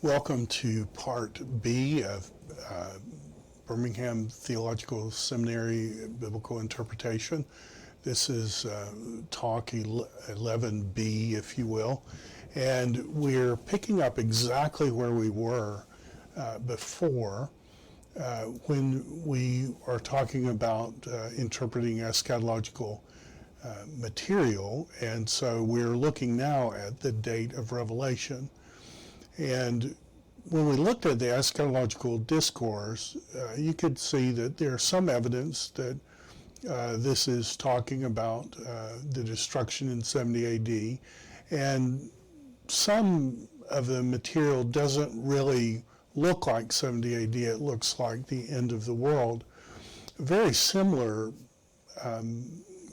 Welcome to Part B of Birmingham Theological Seminary Biblical Interpretation. This is Talk 11B, if you will, and we're picking up exactly where we were before when we are talking about interpreting eschatological material, and so we're looking now at the date of Revelation. And when we looked at the eschatological discourse, you could see that there's some evidence that this is talking about the destruction in 70 AD, and some of the material doesn't really look like 70 AD, it looks like the end of the world. A very similar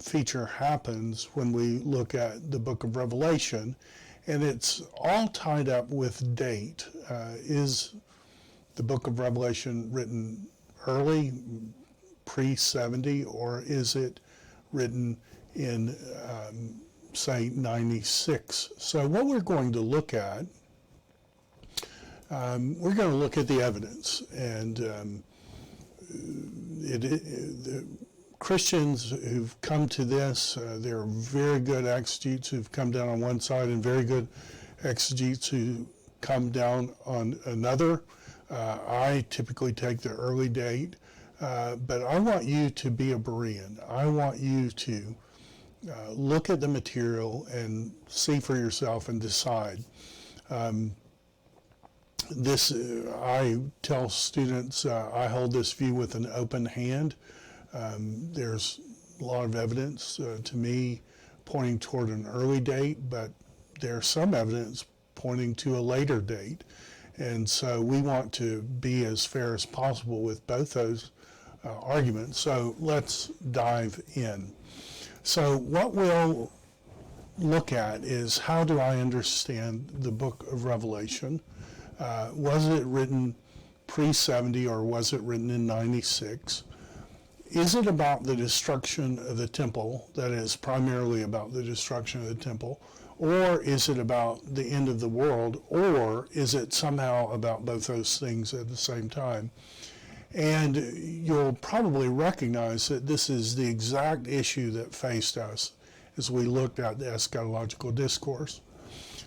feature happens when we look at the book of Revelation, and it's all tied up with date. Is the book of Revelation written early, pre-70, or is it written in, say, 96? So what we're going to look at, we're going to look at the evidence, and the Christians who've come to this, there are very good exegetes who've come down on one side and very good exegetes who come down on another. I typically take the early date, but I want you to be a Berean. I want you to look at the material and see for yourself and decide. I tell students I hold this view with an open hand. There's a lot of evidence to me pointing toward an early date, but there's some evidence pointing to a later date. And so we want to be as fair as possible with both those arguments. So let's dive in. So what we'll look at is, how do I understand the book of Revelation? Was it written pre-70 or was it written in 96? Is it about the destruction of the temple, that is primarily about the destruction of the temple, or is it about the end of the world, or is it somehow about both those things at the same time? And you'll probably recognize that this is the exact issue that faced us as we looked at the eschatological discourse.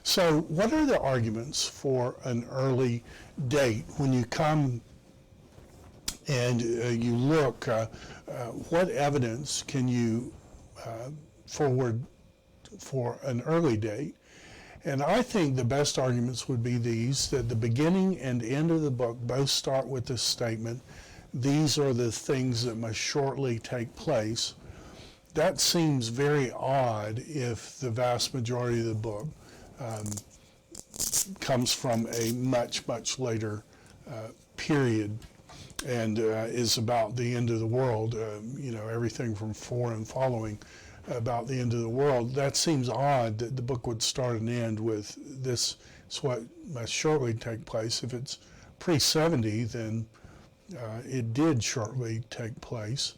So what are the arguments for an early date? When you come and you look, what evidence can you forward for an early date? And I think the best arguments would be these, that the beginning and end of the book both start with this statement: these are the things that must shortly take place. That seems very odd if the vast majority of the book comes from a much, much later period and is about the end of the world, everything from 4 and following about the end of the world. That seems odd that the book would start and end with this is what must shortly take place. If it's pre-70, then it did shortly take place.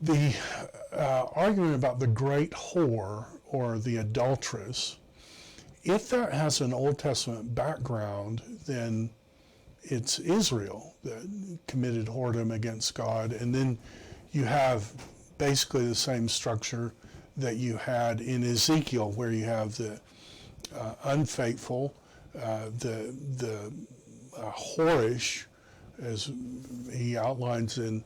The argument about the great whore or the adulteress, if that has an Old Testament background, then it's Israel that committed whoredom against God, and then you have basically the same structure that you had in Ezekiel, where you have the unfaithful, the whorish, as he outlines in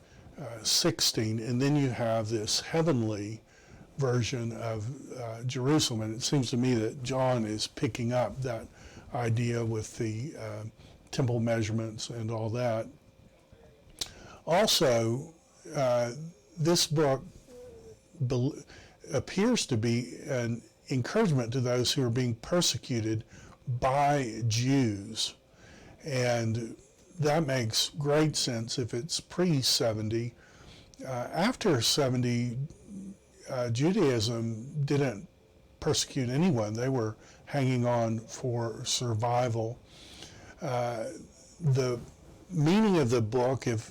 16, and then you have this heavenly version of Jerusalem. And it seems to me that John is picking up that idea with the temple measurements and all that. Also, this book appears to be an encouragement to those who are being persecuted by Jews. And that makes great sense if it's pre-70. After 70, Judaism didn't persecute anyone. They were hanging on for survival. The meaning of the book, if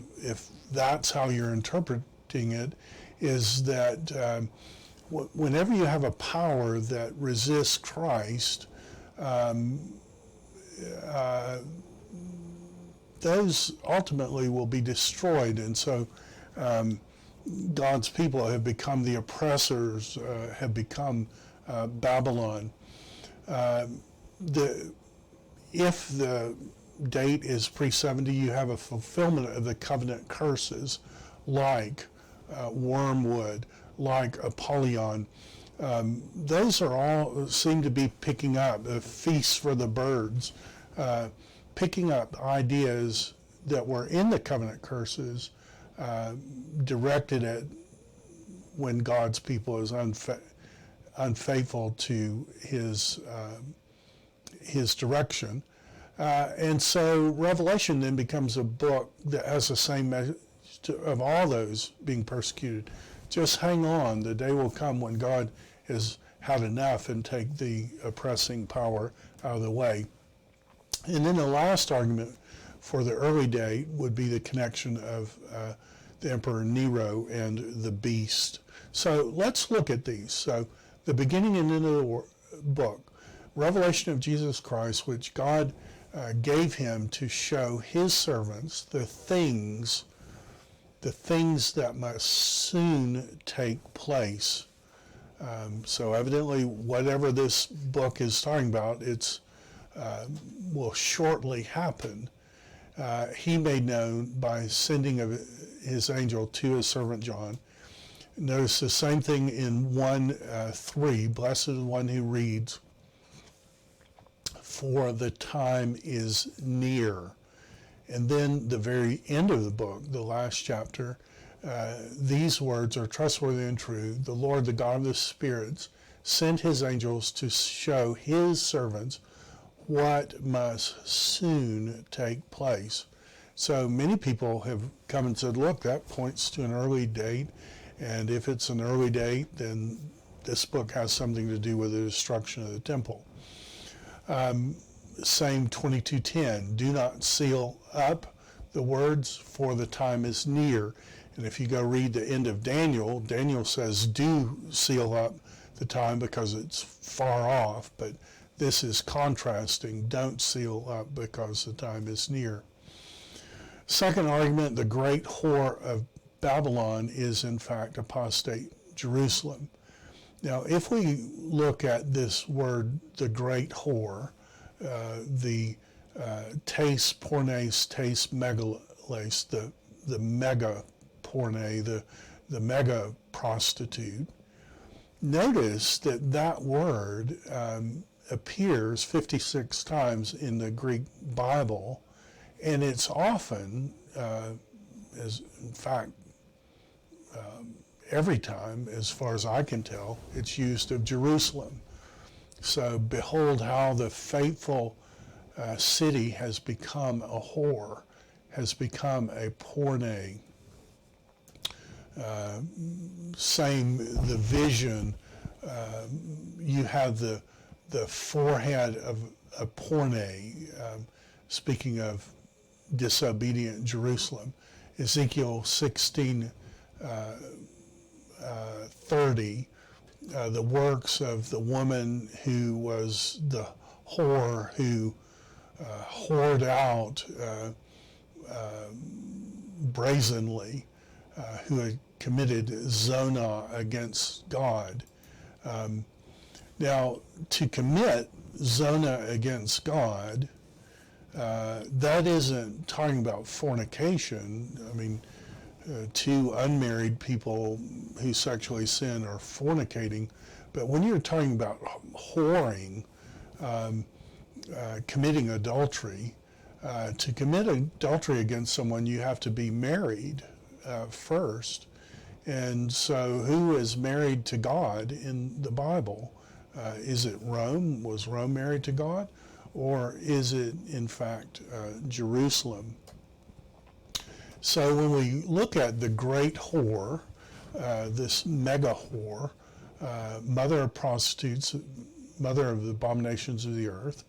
that's how you're interpreting it, is that whenever you have a power that resists Christ, those ultimately will be destroyed. And so God's people have become the oppressors, have become Babylon. If the date is pre-70, you have a fulfillment of the covenant curses like wormwood, like Apollyon. Those are all seem to be picking up, a feast for the birds, picking up ideas that were in the covenant curses, directed at when God's people is unfaithful to his direction. And so Revelation then becomes a book that has the same message of all those being persecuted. Just hang on, the day will come when God has had enough and take the oppressing power out of the way. And then the last argument for the early day would be the connection of the Emperor Nero and the beast. So let's look at these. So the beginning and end of the book, revelation of Jesus Christ, which God gave him to show his servants the things that must soon take place. So evidently, whatever this book is talking about, it's will shortly happen. He made known by sending of his angel to his servant John. Notice the same thing in 1:3. Blessed is the one who reads, for the time is near. And then the very end of the book, the last chapter, these words are trustworthy and true. The Lord, the God of the spirits, sent his angels to show his servants what must soon take place. So many people have come and said, look, that points to an early date. And if it's an early date, then this book has something to do with the destruction of the temple. Same 22:10, do not seal up the words, for the time is near. And if you go read the end of Daniel, Daniel says do seal up the time because it's far off, but this is contrasting, don't seal up because the time is near. Second argument, the great whore of Babylon is in fact apostate Jerusalem. Now, if we look at this word, the great whore, the tes pornes tes megales, the mega porne, the mega prostitute, notice that word appears 56 times in the Greek Bible, and it's often, as in fact, every time, as far as I can tell, it's used of Jerusalem. So behold how the faithful city has become a whore, has become a porne. Same, the vision, you have the forehead of a porne, speaking of disobedient Jerusalem. Ezekiel 16:30, the works of the woman who was the whore, who whored out brazenly, who had committed zona against God. Now, to commit zona against God, that isn't talking about fornication. I mean, two unmarried people who sexually sin are fornicating, but when you're talking about whoring, committing adultery, to commit adultery against someone, you have to be married first. And so who is married to God in the Bible? Is it Rome? Was Rome married to God? Or is it, in fact, Jerusalem? So when we look at the great whore, this mega whore, mother of prostitutes, mother of the abominations of the earth,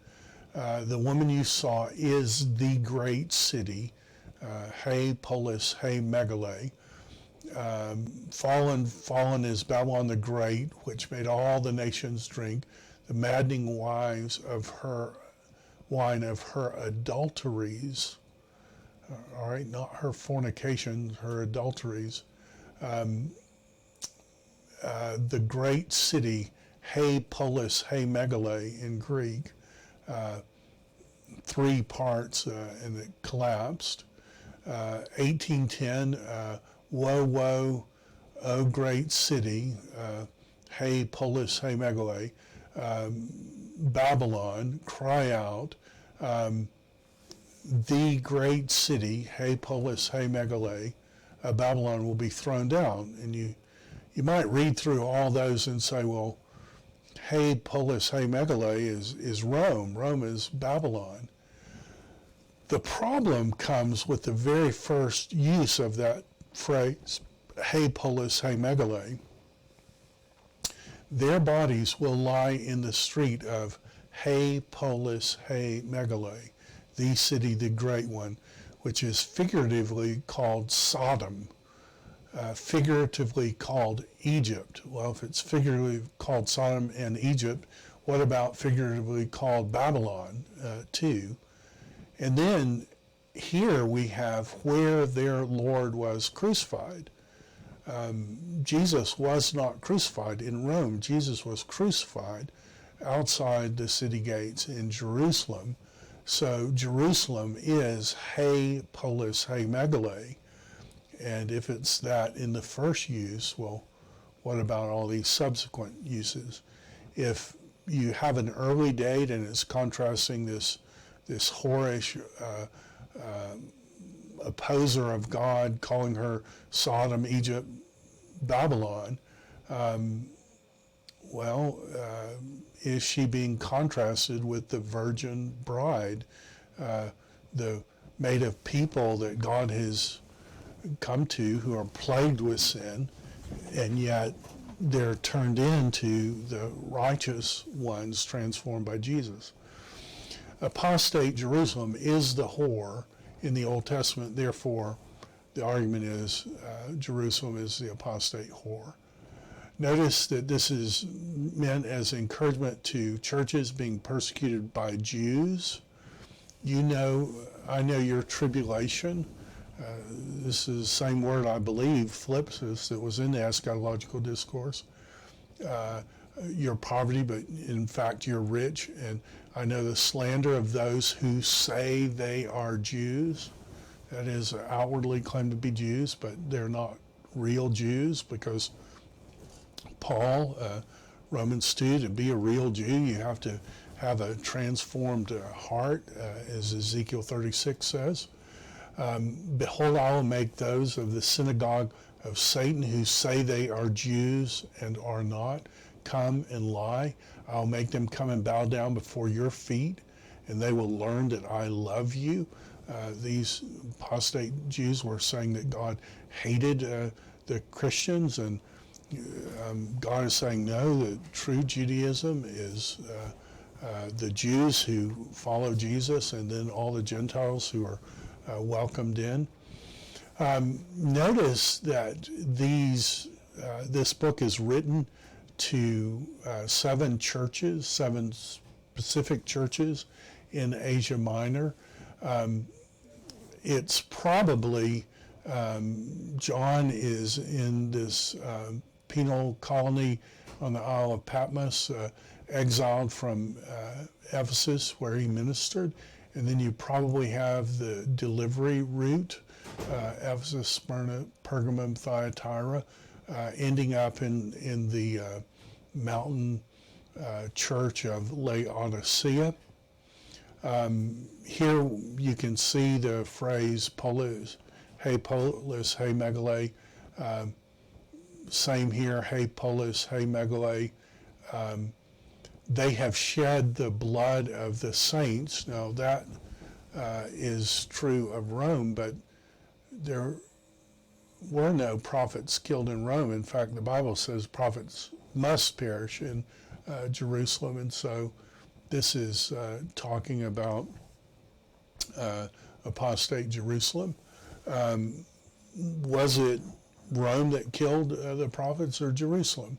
the woman you saw is the great city, He Polis, He Megale. Fallen is Babylon the Great, which made all the nations drink the maddening wine of her adulteries. all right, not her fornications, her adulteries. The great city, He Polis, He Megale in Greek, 3 parts and it collapsed. 1810, woe, woe, O great city, He Polis, He Megale, Babylon, cry out, the great city, He Polis, He Megale, Babylon will be thrown down. And you might read through all those and say, well, He Polis, He Megale is Rome. Rome is Babylon. The problem comes with the very first use of that phrase, He Polis, He Megale. Their bodies will lie in the street of He Polis, He Megale, the city, the great one, which is figuratively called Sodom, figuratively called Egypt. Well, if it's figuratively called Sodom and Egypt, what about figuratively called Babylon too? And then here we have where their Lord was crucified. Jesus was not crucified in Rome. Jesus was crucified outside the city gates in Jerusalem. So Jerusalem is He Polis, He Megale. And if it's that in the first use, well, what about all these subsequent uses? If you have an early date and it's contrasting this whorish opposer of God, calling her Sodom, Egypt, Babylon, is she being contrasted with the virgin bride, the made of people that God has come to who are plagued with sin, and yet they're turned into the righteous ones transformed by Jesus. Apostate Jerusalem is the whore in the Old Testament. Therefore, the argument is Jerusalem is the apostate whore. Notice that this is meant as encouragement to churches being persecuted by Jews. I know your tribulation. This is the same word, I believe, phlipsis, that was in the eschatological discourse. Your poverty, but in fact you're rich. And I know the slander of those who say they are Jews. That is, outwardly claim to be Jews, but they're not real Jews, because Paul, Romans 2, to be a real Jew, you have to have a transformed heart, as Ezekiel 36 says. Behold, I will make those of the synagogue of Satan who say they are Jews and are not, come and lie. I'll make them come and bow down before your feet, and they will learn that I love you. These apostate Jews were saying that God hated the Christians, and God is saying no, that true Judaism is the Jews who follow Jesus, and then all the Gentiles who are welcomed in. Notice that this book is written to 7 churches, 7 specific churches in Asia Minor. It's probably John is in this penal colony on the Isle of Patmos, exiled from Ephesus where he ministered. And then you probably have the delivery route, Ephesus, Smyrna, Pergamum, Thyatira, ending up in the mountain church of Laodicea. Here you can see the phrase Polis, He Polis, He Megale. Same here, He Polis, He Megale. They have shed the blood of the saints. Now that is true of Rome, but there were no prophets killed in Rome. In fact, the Bible says prophets must perish in Jerusalem, and so this is talking about apostate Jerusalem. Was it Rome that killed the prophets, or Jerusalem?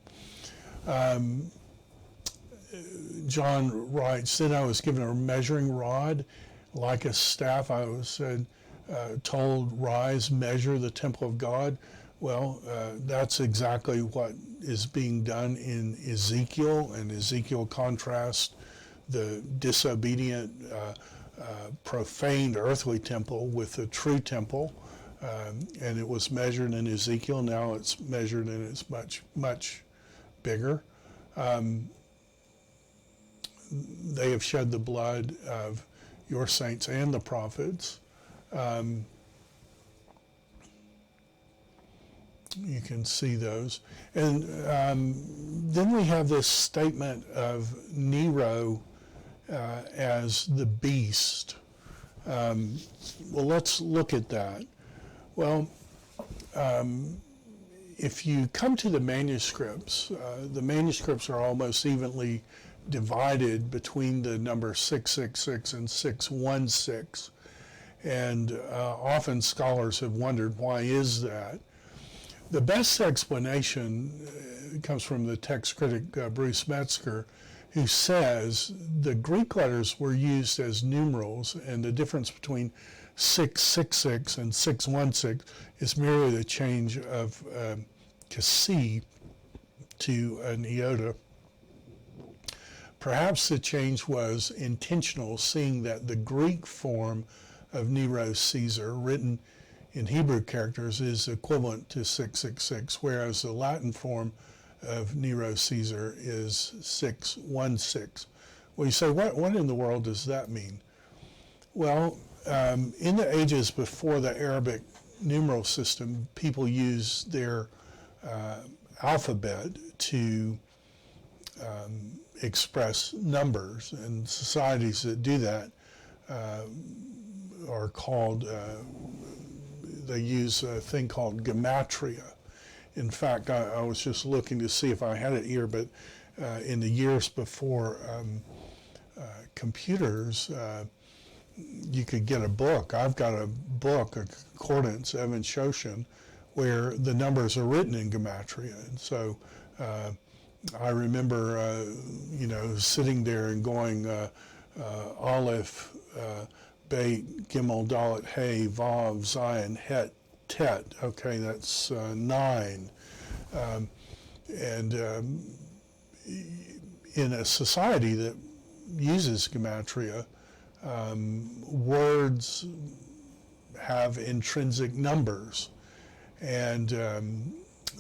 John writes, then I was given a measuring rod like a staff. I was said, told, rise, measure the temple of God. Well, that's exactly what is being done in Ezekiel, and Ezekiel contrasts the disobedient, profaned earthly temple with the true temple. And it was measured in Ezekiel. Now it's measured and it's much, much bigger. They have shed the blood of your saints and the prophets. You can see those. And then we have this statement of Nero as the beast. Well, let's look at that. Well, if you come to the manuscripts are almost evenly divided between the number 666 and 616. And often scholars have wondered, why is that? The best explanation comes from the text critic Bruce Metzger, who says the Greek letters were used as numerals, and the difference between 666 and 616 is merely the change of kasi to an iota. Perhaps the change was intentional, seeing that the Greek form of Nero Caesar, written in Hebrew characters, is equivalent to 666, whereas the Latin form of Nero Caesar is 616. Well, you say, what in the world does that mean? Well, in the ages before the Arabic numeral system, people used their alphabet to express numbers, and societies that do that are called, they use a thing called gematria. In fact, I was just looking to see if I had it here, but in the years before computers, you could get a book. I've got a book, a concordance, Evan Shoshan, where the numbers are written in gematria. And so I remember, sitting there and going Aleph, Beit, Gimel, Dalet, Hey, Vav, Zion, Het, Tet. Okay, that's 9. And in a society that uses gematria, words have intrinsic numbers. And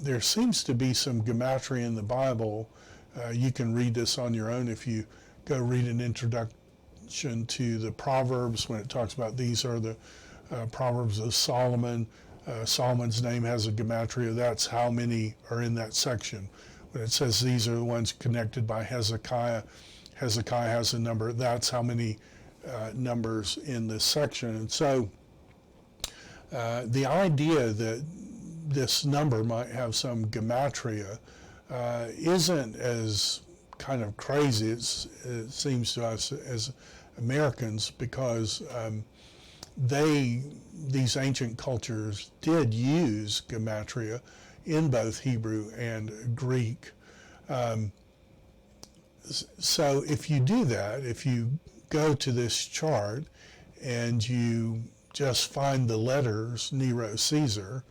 there seems to be some gematria in the Bible. You can read this on your own if you go read an introduction to the Proverbs, when it talks about these are the Proverbs of Solomon. Solomon's name has a gematria. That's how many are in that section. When it says these are the ones connected by Hezekiah, Hezekiah has a number. That's how many numbers in this section. And so the idea that this number might have some gematria isn't as kind of crazy, it seems to us as Americans, because these ancient cultures did use gematria in both Hebrew and Greek. So if you do that, if you go to this chart and you just find the letters Nero Caesar,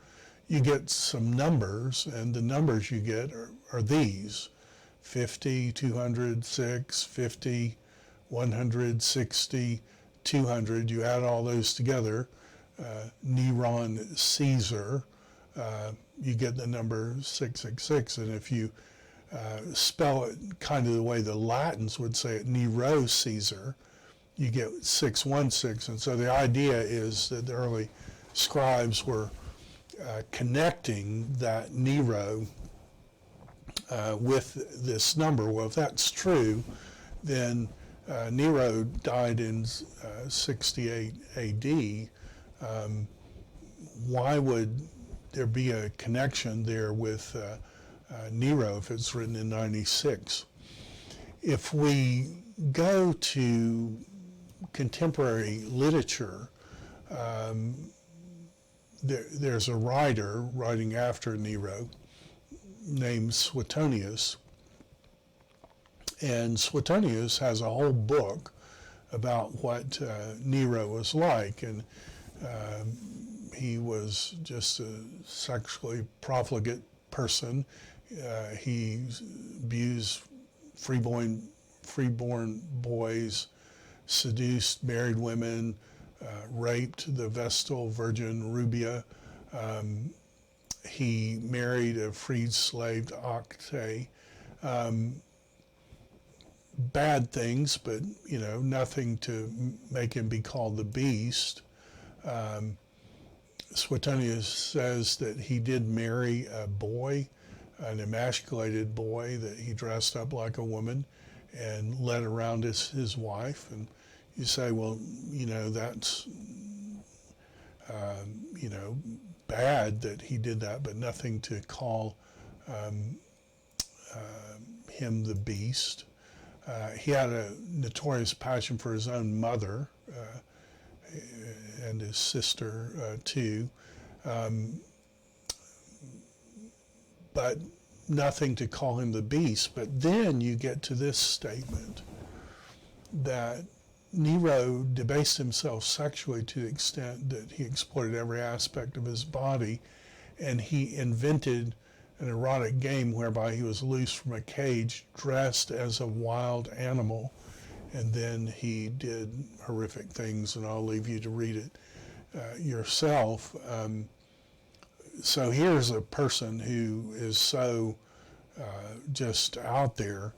you get some numbers, and the numbers you get are these: 50, 206, 50, 160, 200. You add all those together, Neron Caesar, you get the number 666. And if you spell it kind of the way the Latins would say it, Nero Caesar, you get 616. And so the idea is that the early scribes were connecting that Nero with this number. Well, if that's true, then Nero died in 68 AD. Why would there be a connection there with Nero if it's written in 96? If we go to contemporary literature, there's a writer writing after Nero named Suetonius, and Suetonius has a whole book about what Nero was like, and He was just a sexually profligate person. He abused freeborn boys, seduced married women, raped the Vestal Virgin Rubia. He married a freed slave, Octay. Bad things, but nothing to make him be called the beast. Suetonius says that he did marry a boy, an emasculated boy that he dressed up like a woman and led around as his wife. And you say, well, that's bad that he did that, but nothing to call him the beast. He had a notorious passion for his own mother and his sister too, but nothing to call him the beast. But then you get to this statement that Nero debased himself sexually to the extent that he exploited every aspect of his body, and he invented an erotic game whereby he was loosed from a cage dressed as a wild animal, and then he did horrific things, and I'll leave you to read it yourself. So here's a person who is so just out there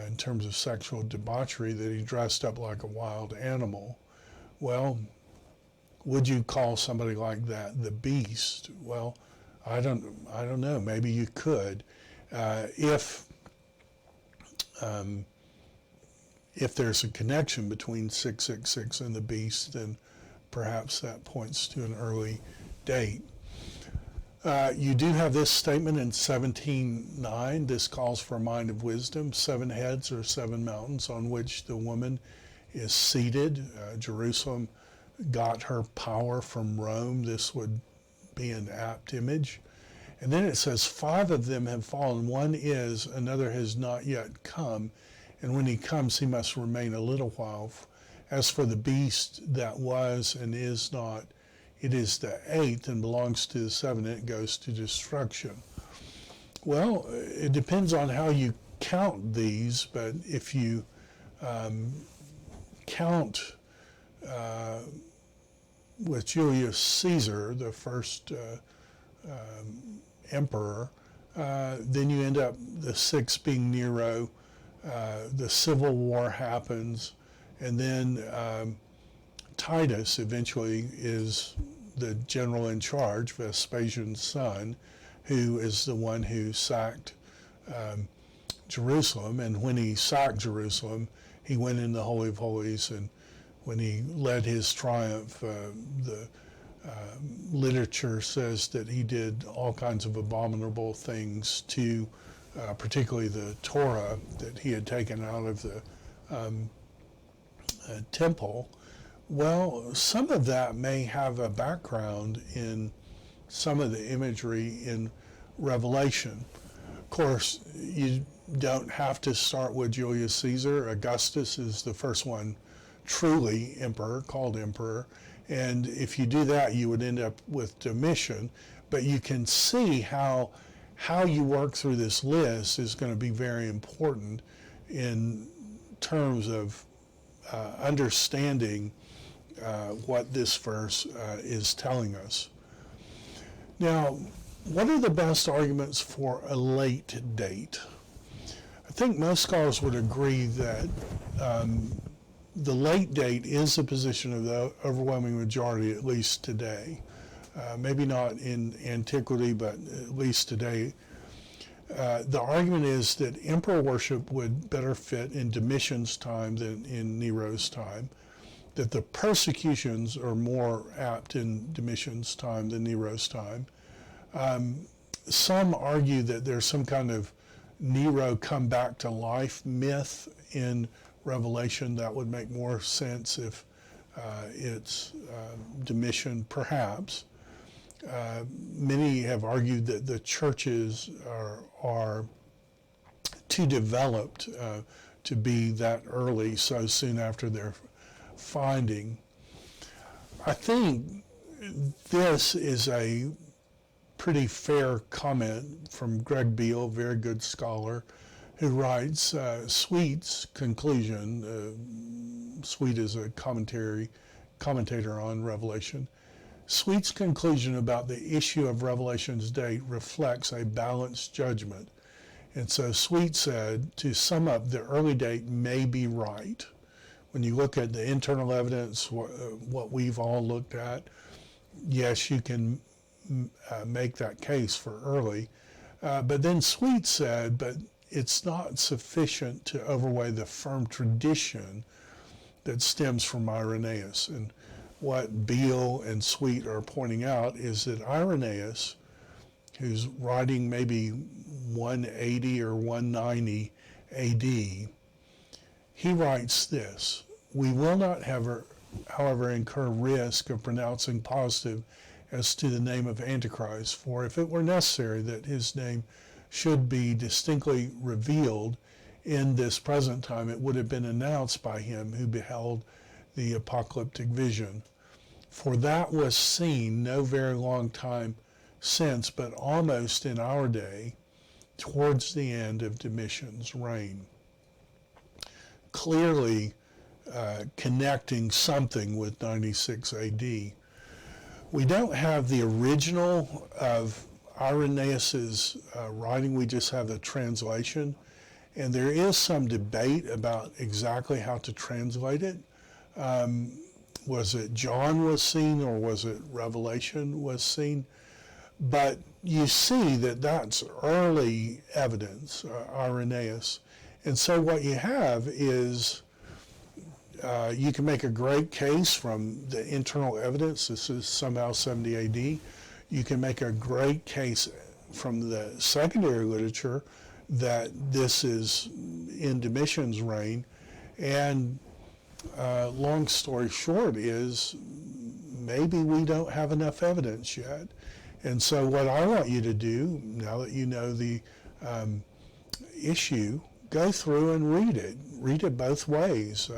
in terms of sexual debauchery that he dressed up like a wild animal. Well, would you call somebody like that the beast? Well, I don't know. Maybe you could, if there's a connection between 666 and the beast, then perhaps that points to an early date. You do have this statement in 17:9. This calls for a mind of wisdom. 7 heads or 7 mountains on which the woman is seated. Jerusalem got her power from Rome. This would be an apt image. And then it says 5 of them have fallen. One is, another has not yet come. And when he comes, he must remain a little while. As for the beast that was and is not, it is the 8th and belongs to the 7th, and it goes to destruction. Well, it depends on how you count these, but if you count with Julius Caesar, the first emperor, then you end up the 6th being Nero. The Civil War happens, and then Titus eventually is the general in charge, Vespasian's son, who is the one who sacked Jerusalem. And when he sacked Jerusalem, he went in the Holy of Holies, and when he led his triumph, the literature says that he did all kinds of abominable things to particularly the Torah that he had taken out of the temple. Well, some of that may have a background in some of the imagery in Revelation. Of course, you don't have to start with Julius Caesar. Augustus is the first one truly emperor, called emperor. And if you do that, you would end up with Domitian. But you can see how you work through this list is going to be very important in terms of understanding what this verse is telling us. Now, what are the best arguments for a late date? I think most scholars would agree that the late date is the position of the overwhelming majority, at least today. Maybe not in antiquity, but at least today. The argument is that emperor worship would better fit in Domitian's time than in Nero's time, that the persecutions are more apt in Domitian's time than Nero's time. Some argue that there's some kind of Nero come back to life myth in Revelation. That would make more sense if it's Domitian, perhaps. Many have argued that the churches are too developed to be that early, so soon after their finding. I think this is a pretty fair comment from Greg Beale, very good scholar, who writes, Sweet's conclusion, Sweet is a commentator on Revelation. Sweet's conclusion about the issue of Revelation's date reflects a balanced judgment. And so Sweet said, to sum up, the early date may be right. When you look at the internal evidence, what we've all looked at, yes, you can make that case for early. But then Sweet said, but it's not sufficient to overweigh the firm tradition that stems from Irenaeus. And what Beale and Sweet are pointing out is that Irenaeus, who's writing maybe 180 or 190 AD, he writes this: we will not, however, incur risk of pronouncing positive as to the name of Antichrist, for if it were necessary that his name should be distinctly revealed in this present time, it would have been announced by him who beheld the apocalyptic vision. For that was seen no very long time since, but almost in our day, towards the end of Domitian's reign. Clearly connecting something with 96 AD. We don't have the original of Irenaeus's writing, we just have the translation. And there is some debate about exactly how to translate it. Was it John was seen, or was it Revelation was seen? But you see that that's early evidence, Irenaeus. And so what you have is you can make a great case from the internal evidence. This is somehow 70 AD. You can make a great case from the secondary literature that this is in Domitian's reign. And long story short is maybe we don't have enough evidence yet. And so what I want you to do, now that you know the issue, go through and read it. Read it both ways.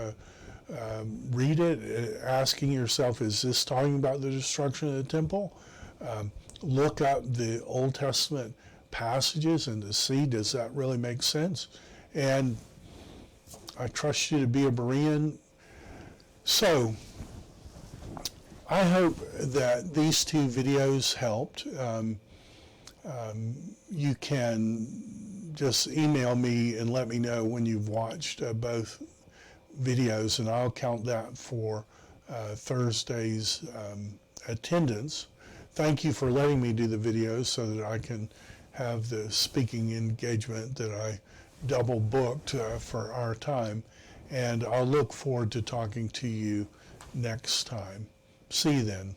Read it asking yourself, is this talking about the destruction of the temple? Look up the Old Testament passages and to see, does that really make sense? And I trust you to be a Berean. So I hope that these two videos helped. You can just email me and let me know when you've watched both videos, and I'll count that for Thursday's attendance. Thank you for letting me do the videos so that I can have the speaking engagement that I double booked for our time. And I'll look forward to talking to you next time. See you then.